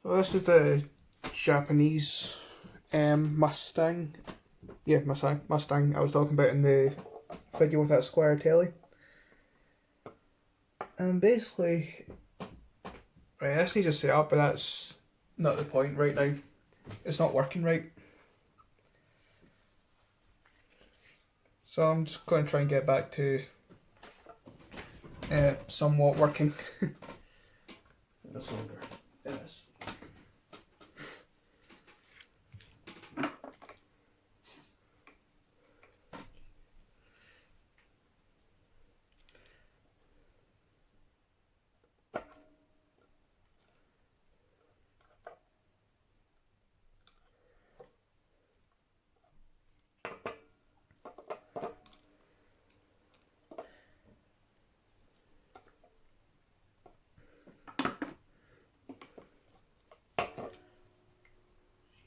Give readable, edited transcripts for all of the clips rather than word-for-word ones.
So this is the Japanese Mustang. Yeah, Mustang I was talking about in the video with that square telly. And basically, right, this needs a setup, but that's not the point right now. It's not working right. So I'm just going to try and get back to somewhat working. The cylinder. It is.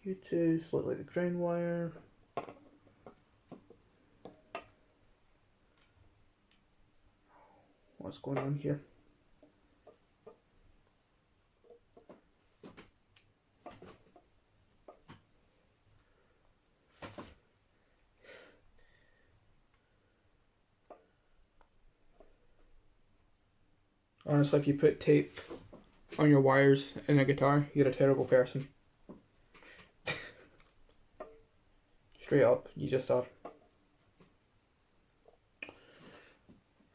U2, select like the ground wire. What's going on here? Honestly, if you put tape on your wires in a guitar, you're a terrible person. Straight up, you just are.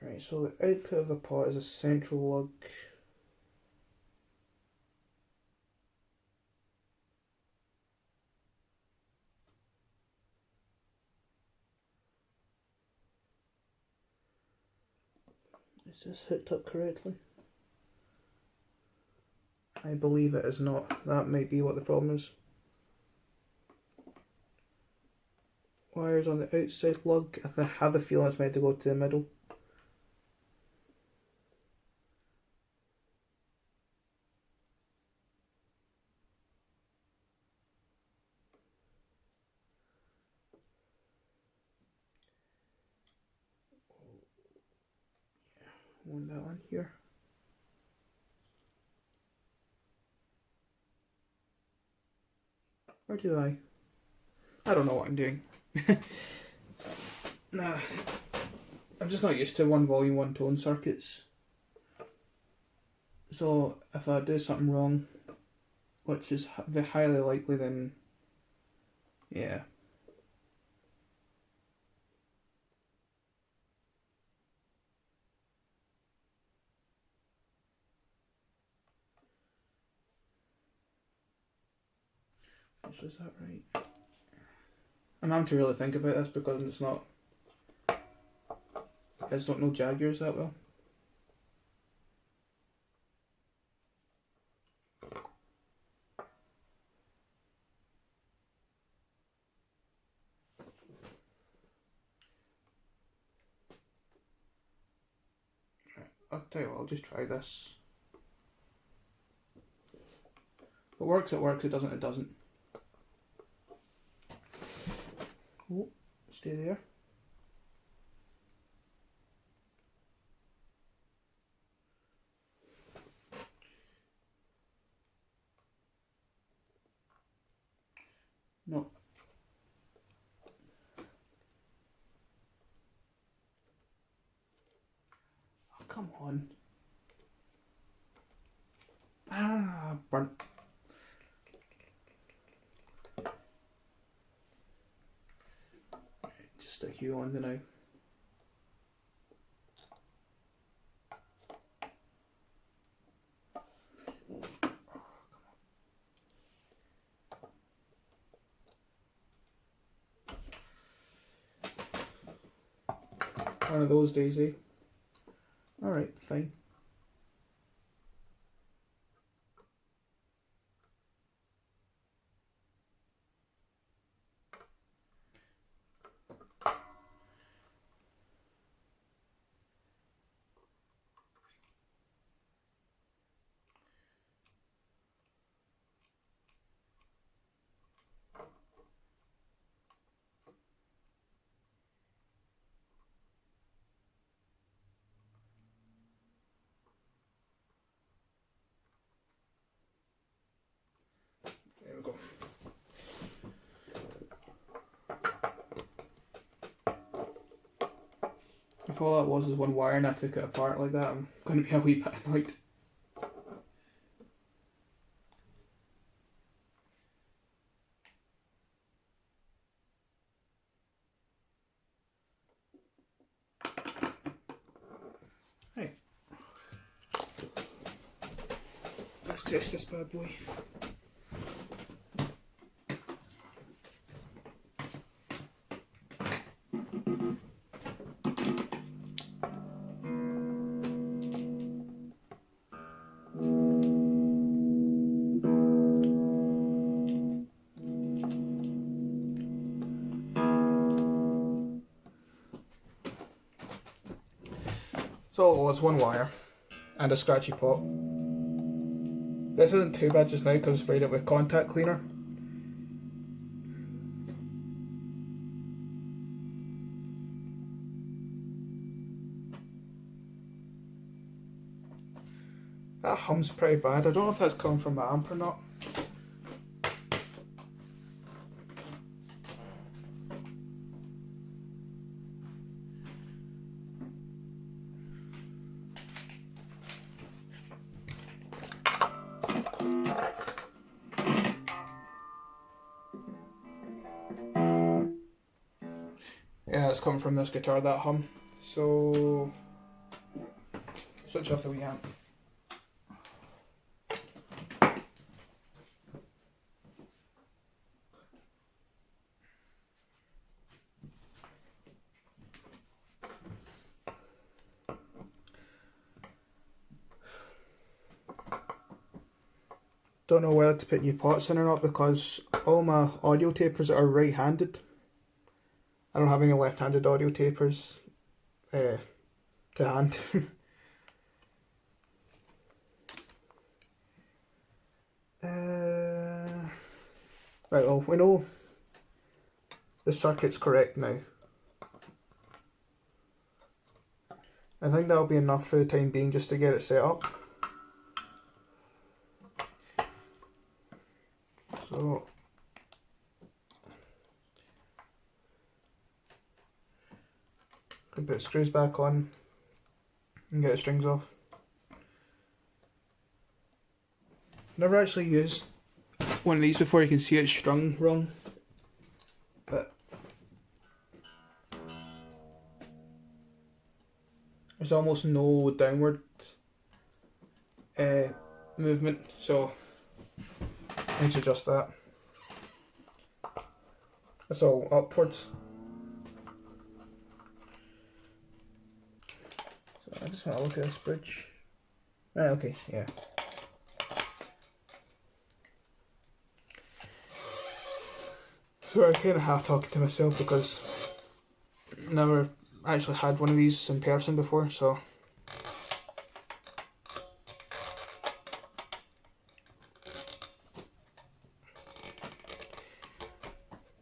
Right, so the output of the pot is a central lug. Is this hooked up correctly? I believe it is not. That might be what the problem is. Wires on the outside lug. I have the feeling it's meant to go to the middle. Want that on here. Or do I? I don't know what I'm doing. Nah. I'm just not used to one volume, one tone circuits. So if I do something wrong, which is highly likely, then yeah. Is that right? I'm having to really think about this because it's not. I just don't know Jaguars that well. I'll tell you what, I'll just try this. If it works, it works. It doesn't, it doesn't. Oh, stay there. No. Oh, come on. Ah, burnt. Just a hue on the now. One of those days, eh? Alright, fine. if all that was one wire and I took it apart like that, I'm going to be a wee bit annoyed. Right. Let's test this bad boy. So it was one wire and a scratchy pot. This isn't too bad just now because I sprayed it with contact cleaner. That hum's pretty bad. I don't know if that's coming from my amp or not. Yeah, it's coming from this guitar, that hum. So, switch off the wee amp. Don't know whether to put new pots in or not because all my audio tapers are right-handed. I don't have any left-handed audio tapers to hand. Right, well, we know the circuit's correct now. I think that'll be enough for the time being just to get it set up. So, can put screws back on and get the strings off. Never actually used one of these before. You can see it's strung wrong, but there's almost no downward movement, so I need to adjust that. It's all upwards. So I just want to look at this bridge. Right, okay, yeah. So I kind of half talking to myself because I never actually had one of these in person before, so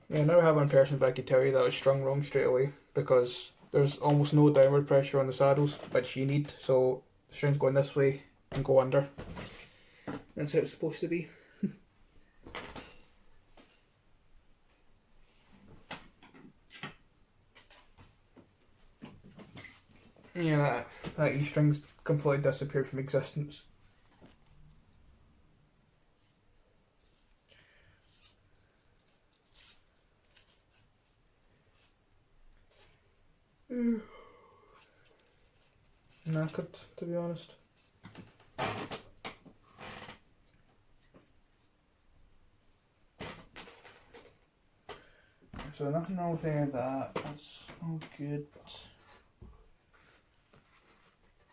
yeah, I never had one in person, but I could tell you that was strung wrong straight away because there's almost no downward pressure on the saddles, which you need, so the strings going this way and go under. That's how it's supposed to be. Yeah, that E string's completely disappeared from existence. Knackered, to be honest. So nothing wrong with any of that. That's all good.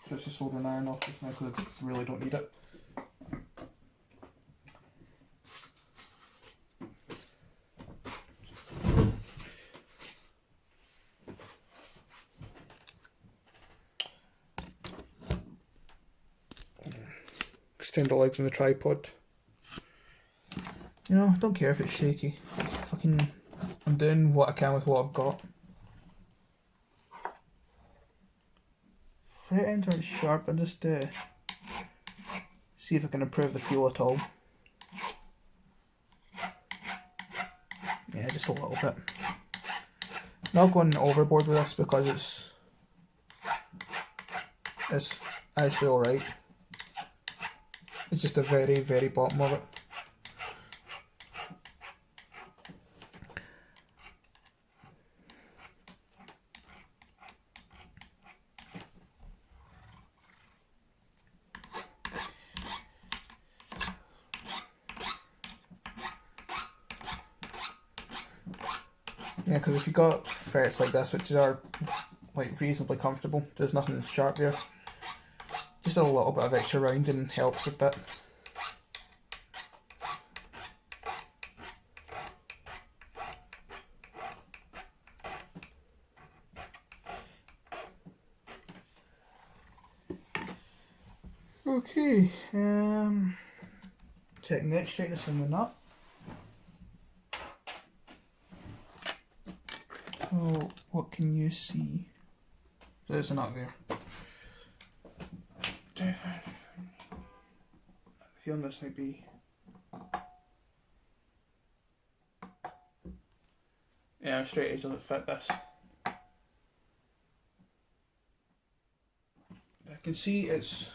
Switch the soldering iron off just now because I really don't need it. Extend the legs on the tripod. You know, I don't care if it's shaky. I'm doing what I can with what I've got. Fret ends aren't sharp, and just see if I can improve the feel at all. Yeah, just a little bit. Not going overboard with this because is actually alright. It's just the very, very bottom of it. Yeah, because if you got frets like this, which are like reasonably comfortable, there's nothing sharp there. Just a little bit of extra rounding helps a bit. Okay, check neck straightness on the nut. So what can you see? There's a nut there. I feel this might be. Yeah, straight edge doesn't fit this. I can see it's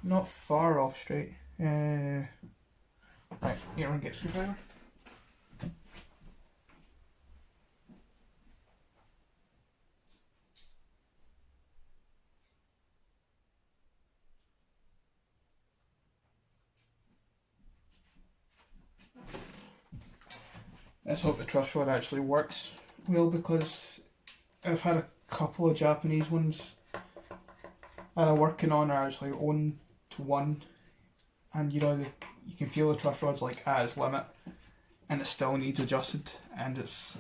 not far off straight. Right, here I'm gonna get a screwdriver. Let's hope the truss rod actually works well, because I've had a couple of Japanese ones working on are actually on to one, and you know you can feel the truss rod's like at its limit, and it still needs adjusted, and it's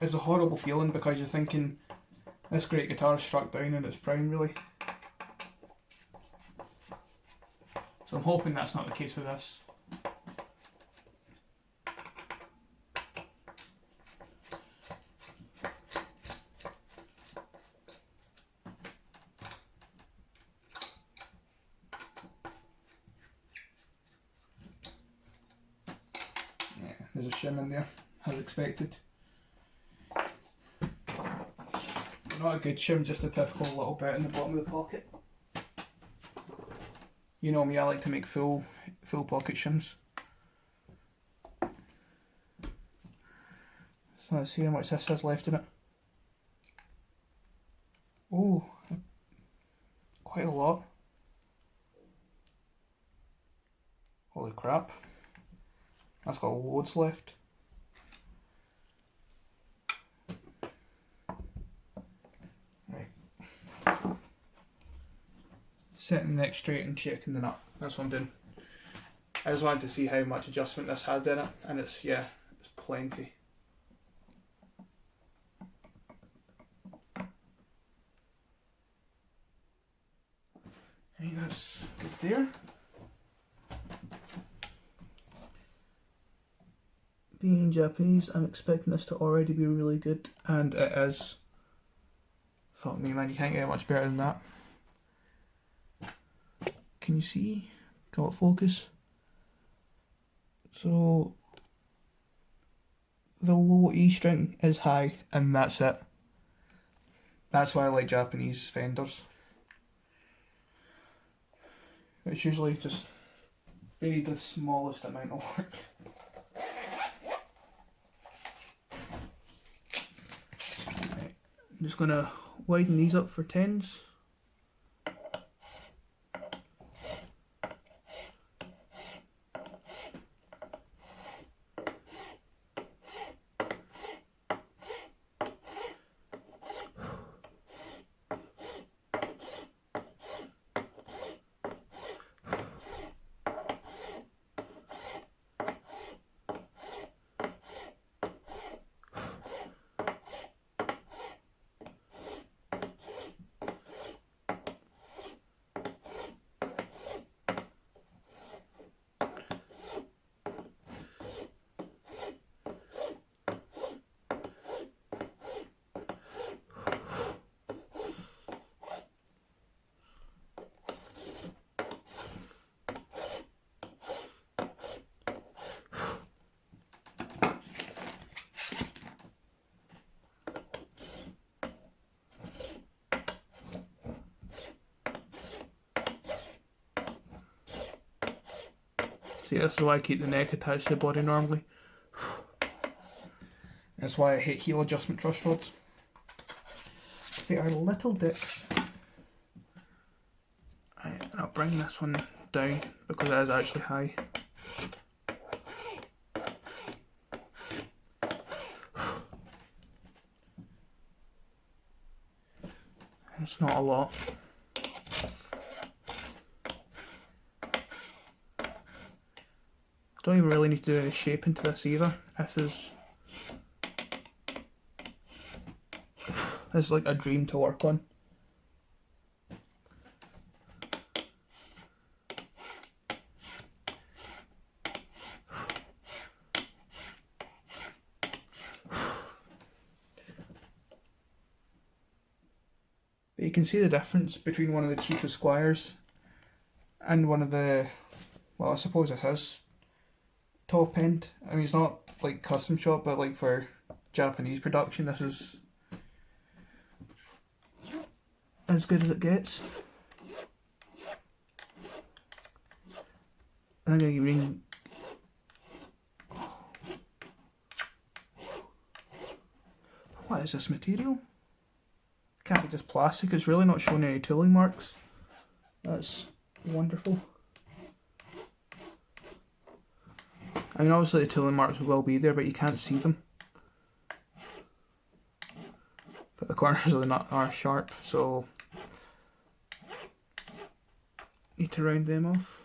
a horrible feeling, because you're thinking this great guitar struck down in its prime really. So I'm hoping that's not the case with this. There's a shim in there, as expected. Not a good shim, just a typical little bit in the bottom of the pocket. You know me, I like to make full pocket shims. So let's see how much this has left in it. Oh, quite a lot. Holy crap. That's got loads left. Right. Setting the neck straight and checking the nut. That's what I'm doing. I just wanted to see how much adjustment this had in it, and it's, yeah, it's plenty. I think that's good there. Being Japanese, I'm expecting this to already be really good, and it is. Fuck me, man, you can't get much better than that. Can you see? Got focus. So the low E string is high, and that's it. That's why I like Japanese Fenders. It's usually just they need the smallest amount of work. Right. I'm just gonna widen these up for 10s. See, this is why I keep the neck attached to the body normally. That's why I hate heel adjustment truss rods. They are little dicks. Right, and I'll bring this one down because it is actually high. It's not a lot. Don't even really need to do any shaping to this either. This is like a dream to work on. But you can see the difference between one of the cheapest Squires and one of the, well, I suppose it has top end. I mean, it's not like custom shop, but like for Japanese production, this is as good as it gets. I think I even, what is this material? Can't be just plastic. It's really not showing any tooling marks. That's wonderful. I mean, obviously the tooling marks will be there, but you can't see them. But the corners of the nut are sharp, so need to round them off.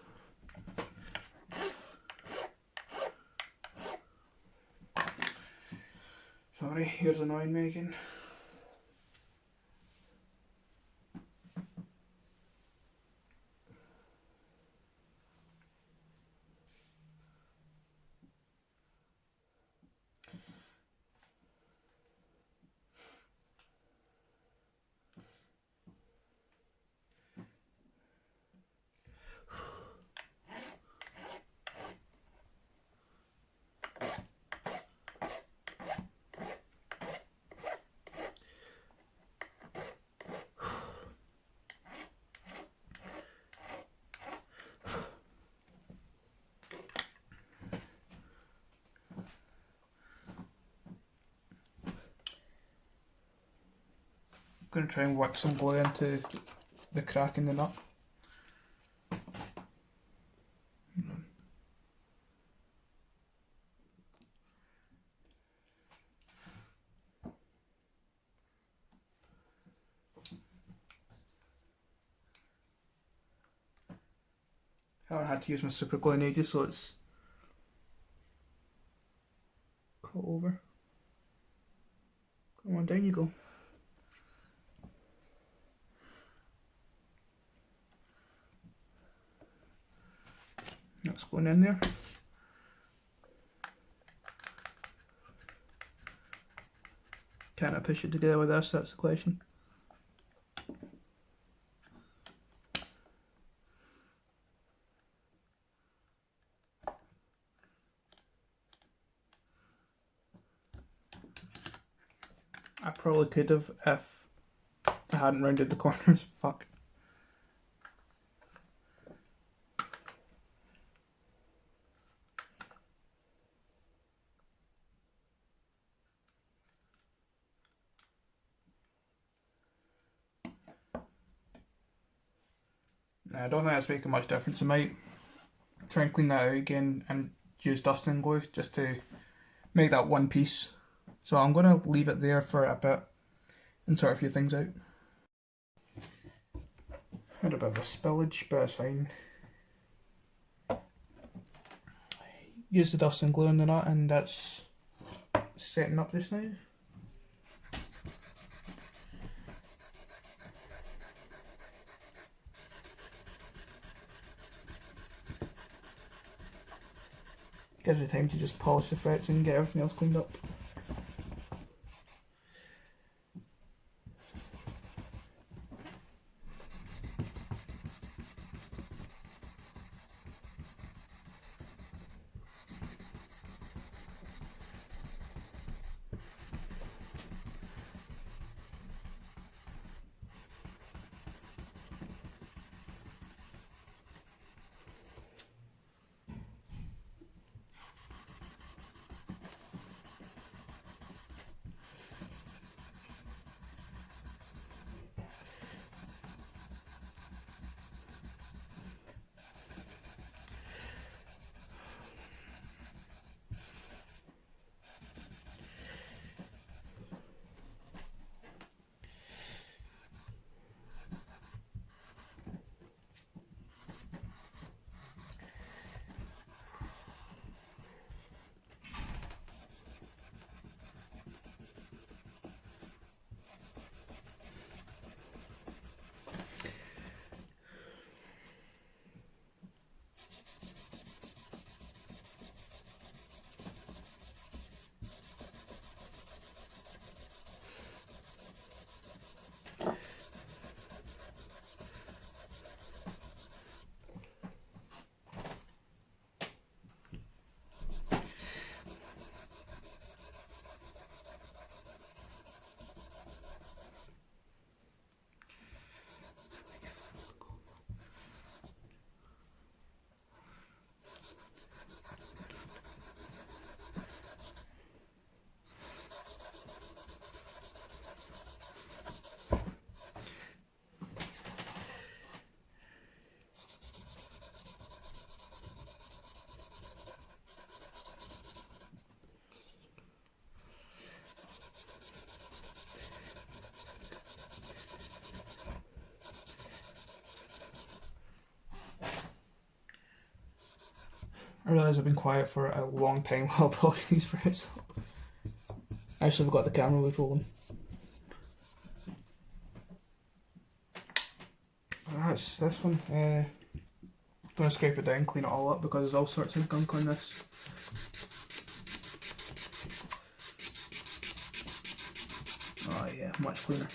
Sorry, here's annoying me again. I'm going to try and work some glue into the crack in the nut. I haven't had to use my super glue in ages, so it's cut over. Come on, down you go. That's going in there. Can I push it together with this? That's the question. I probably could have if I hadn't rounded the corners. Fuck. I don't think that's making much difference. I might try and clean that out again and use dusting glue just to make that one piece. So I'm going to leave it there for a bit and sort a few things out. Had a bit of a spillage, but it's fine. Use the dusting glue on the nut and that's setting up just now. Gives you time to just polish the frets and get everything else cleaned up. I realise I've been quiet for a long time while polishing these frets up. I actually forgot the camera was rolling. That's this one. I'm going to scrape it down, clean it all up because there's all sorts of gunk on this. Oh yeah, much cleaner.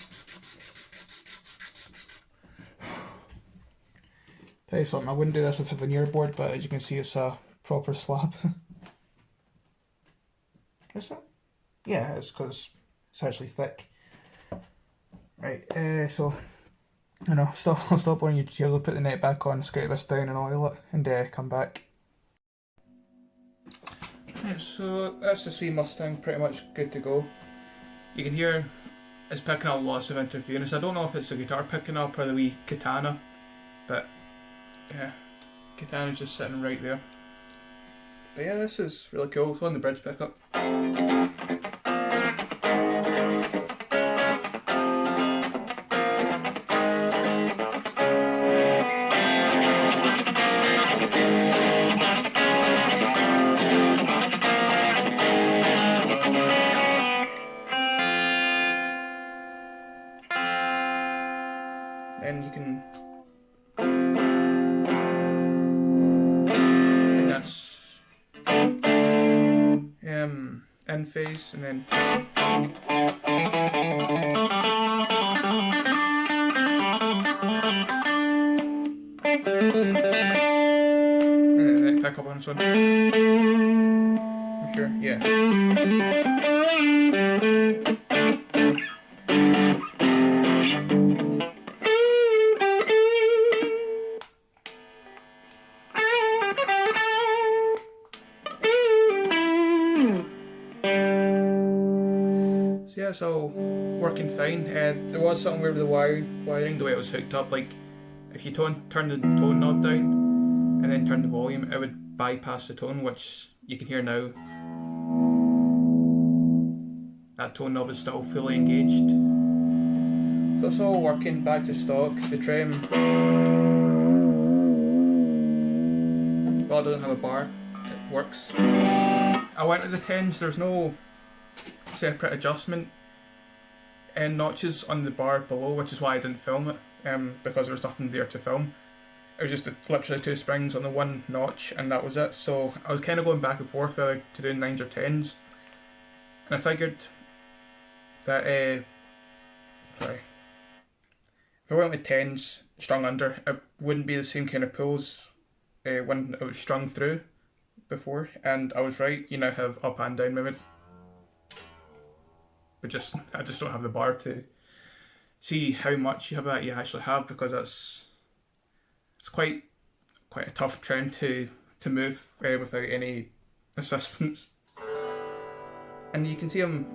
Tell you something, I wouldn't do this with a veneer board, but as you can see it's a proper slab. Is it? Yeah, it's because it's actually thick. Right, so I'll stop boring you here. I'll put the net back on, scrape this down and oil it, and come back. Yeah, so that's the Sweet Mustang pretty much good to go. You can hear it's picking up lots of interference. I don't know if it's the guitar picking up or the wee katana, but yeah, katana's just sitting right there. But yeah, this is really cool. It's on the bridge pickup. And you can, and that's in phase, and then pick up on this one. I'm sure, yeah. So yeah, it's all working fine. There was something weird with the wiring, the way it was hooked up. Like, if you turn the tone knob down and then turn the volume, it would bypass the tone, which you can hear now. That tone knob is still fully engaged. So it's all working back to stock. The trem, well, it doesn't have a bar. It works. I went with the 10s. There's no separate adjustment and notches on the bar below, which is why I didn't film it, because there was nothing there to film. It was just literally 2 springs on the one notch and that was it. So I was kind of going back and forth whether to do 9s or 10s, and I figured that if I went with 10s strung under, it wouldn't be the same kind of pulls when it was strung through before, and I was right. You now have up and down movement. But I just don't have the bar to see how much you actually have, because it's quite a tough trend to move without any assistance. And you can see I'm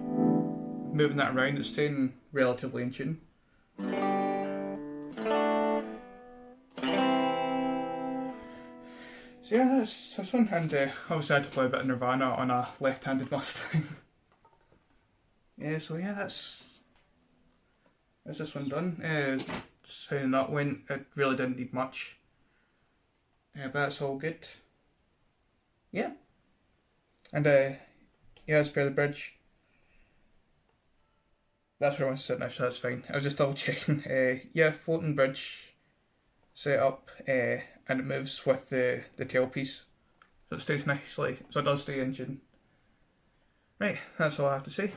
moving that around. It's staying relatively in tune. So yeah, that's fun. And obviously I had to play a bit of Nirvana on a left-handed Mustang. Yeah, so yeah, that's this one done. How that went, it really didn't need much. But that's all good. Yeah. And yeah, let's pair the bridge. That's where I want to sit now, so that's fine. I was just double checking. Yeah, floating bridge set up, and it moves with the tailpiece. So it stays nicely, so it does stay in tune. Right, that's all I have to say.